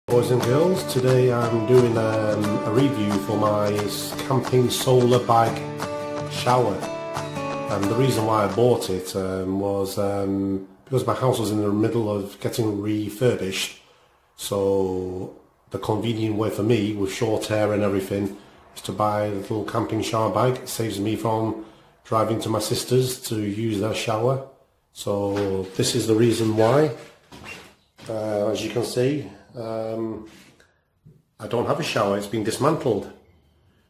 Boys and girls, today I'm doing a review for my camping solar bag shower, and the reason why I bought it was because my house was in the middle of getting refurbished, so the convenient way for me with short hair and everything is to buy a little camping shower bag. It saves me from driving to my sister's to use their shower, so this is the reason why. As you can see, I don't have a shower, it's been dismantled.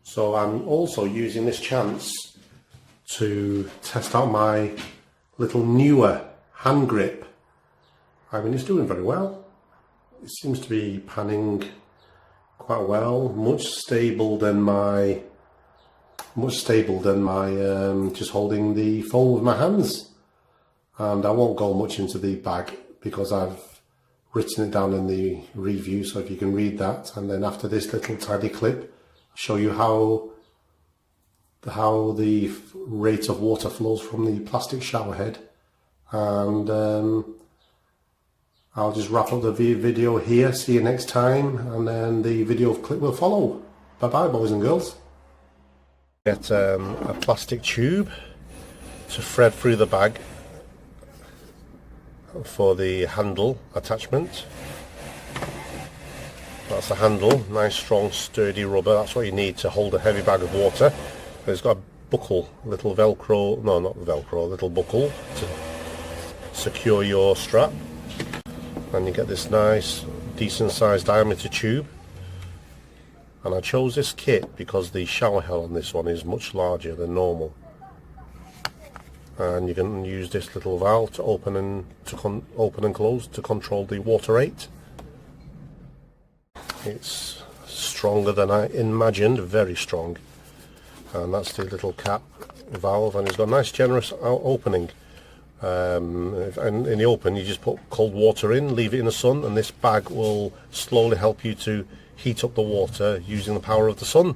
So I'm also using this chance to test out my little newer hand grip. I mean, it's doing very well. It seems to be panning quite well, much stable than my just holding the phone with my hands. And I won't go much into the bag because I've written it down in the review, so if you can read that, and then after this little tidy clip I'll show you how the rate of water flows from the plastic shower head, and I'll just wrap up the video here. See you next time, and then the video clip will follow. Bye bye, boys and girls. Get a plastic tube to thread through the bag for the handle attachment. That's the handle, nice strong sturdy rubber. That's what you need to hold a heavy bag of water. It's got a buckle, little velcro, no not velcro, a little buckle to secure your strap, and you get this nice decent sized diameter tube. And I chose this kit because the shower head on this one is much larger than normal, and you can use this little valve to open and close to control the water rate. It's stronger than I imagined, very strong. And that's the little cap valve, and it's got a nice generous opening. And in the open you just put cold water in, leave it in the sun, and this bag will slowly help you to heat up the water using the power of the sun.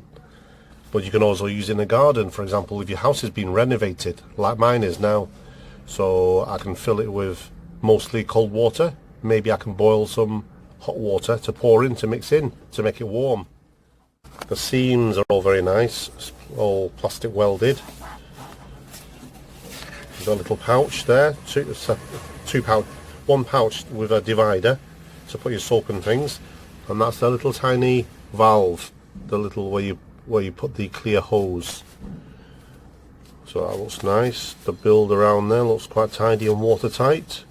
But you can also use it in the garden, for example, if your house has been renovated, like mine is now. So I can fill it with mostly cold water. Maybe I can boil some hot water to pour in, to mix in, to make it warm. The seams are all very nice, all plastic welded. You've got a little pouch there, one pouch with a divider to put your soap and things. And that's the little tiny valve, the little where you put the clear hose. So that looks nice. The build around there looks quite tidy and watertight.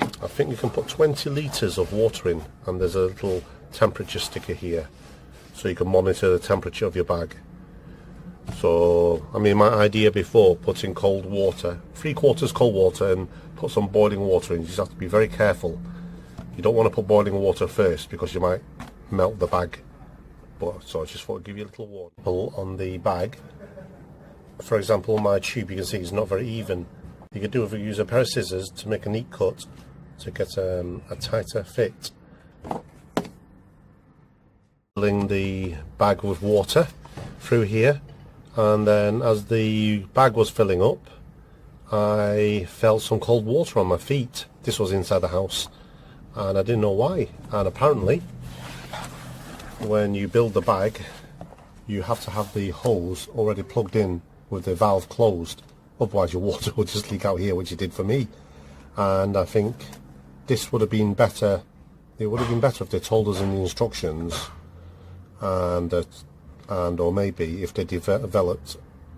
I think you can put 20 litres of water in, and there's a little temperature sticker here so you can monitor the temperature of your bag. So I mean, my idea before, putting cold water, 3/4 cold water, and put some boiling water in, you just have to be very careful. You don't want to put boiling water first because you might melt the bag. So I just thought I'd give you a little warning. On the bag, for example, my tube, you can see it's not very even. You could use a pair of scissors to make a neat cut to get a tighter fit. Filling the bag with water through here, and then as the bag was filling up, I felt some cold water on my feet. This was inside the house, and I didn't know why. And apparently, when you build the bag, you have to have the hose already plugged in with the valve closed, otherwise your water will just leak out here, which it did for me. And I think this would have been better. It would have been better if they told us in the instructions, and or maybe if they developed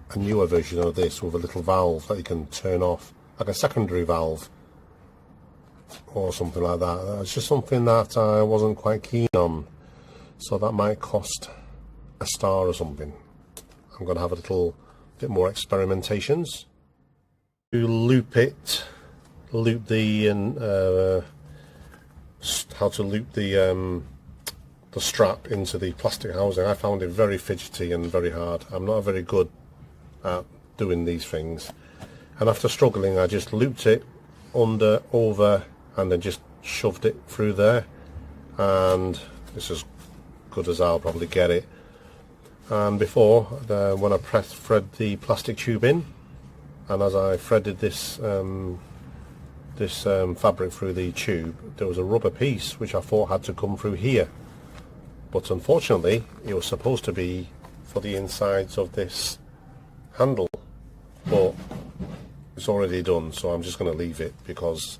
a newer version of this with a little valve that you can turn off, like a secondary valve or something like that. It's just something that I wasn't quite keen on. So that might cost a star or something. I'm going to have a little bit more experimentations. To how to loop the strap into the plastic housing. I found it very fidgety and very hard. I'm not very good at doing these things, and after struggling I just looped it over and then just shoved it through there, and this is good as I'll probably get it. And before, when I thread the plastic tube in, and as I threaded this fabric through the tube, there was a rubber piece which I thought had to come through here, but unfortunately it was supposed to be for the insides of this handle, but it's already done, so I'm just going to leave it because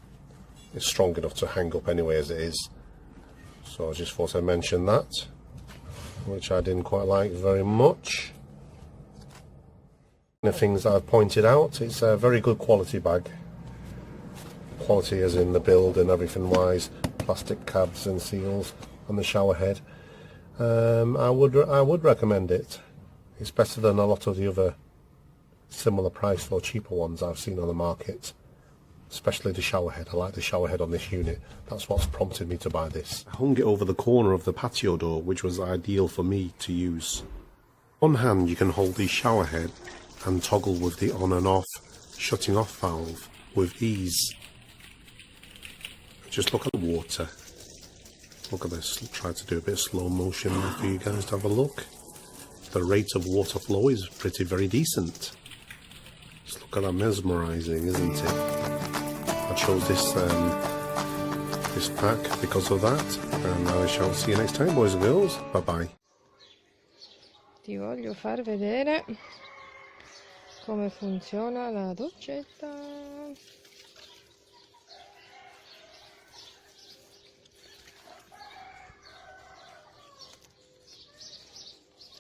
it's strong enough to hang up anyway as it is. So I just thought I'd mention that, which I didn't quite like very much. The things I've pointed out, it's a very good quality bag. Quality as in the build and everything wise, plastic tabs and seals on the shower head. I would recommend it. It's better than a lot of the other similar price or cheaper ones I've seen on the market, especially the shower head. I like the shower head on this unit. That's what's prompted me to buy this. I hung it over the corner of the patio door, which was ideal for me to use. On one hand you can hold the shower head and toggle with the on and off shutting off valve with ease. Just look at the water. Look at this. I'll try to do a bit of slow motion for you guys to have a look. The rate of water flow is very decent. Just look at that, mesmerising, isn't it? I chose this pack because of that, and I shall see you next time, boys and girls. Bye bye. Ti voglio far vedere come funziona la doccetta.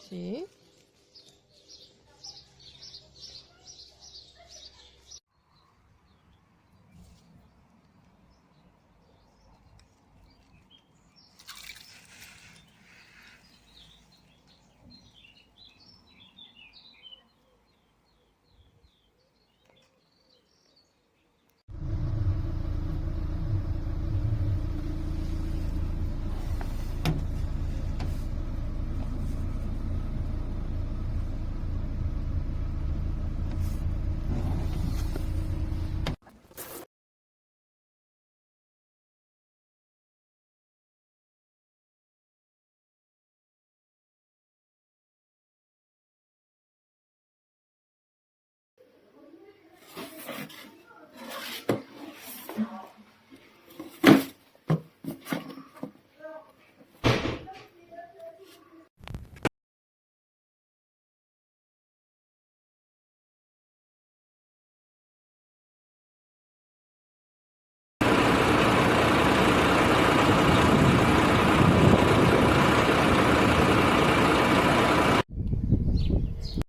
Sì.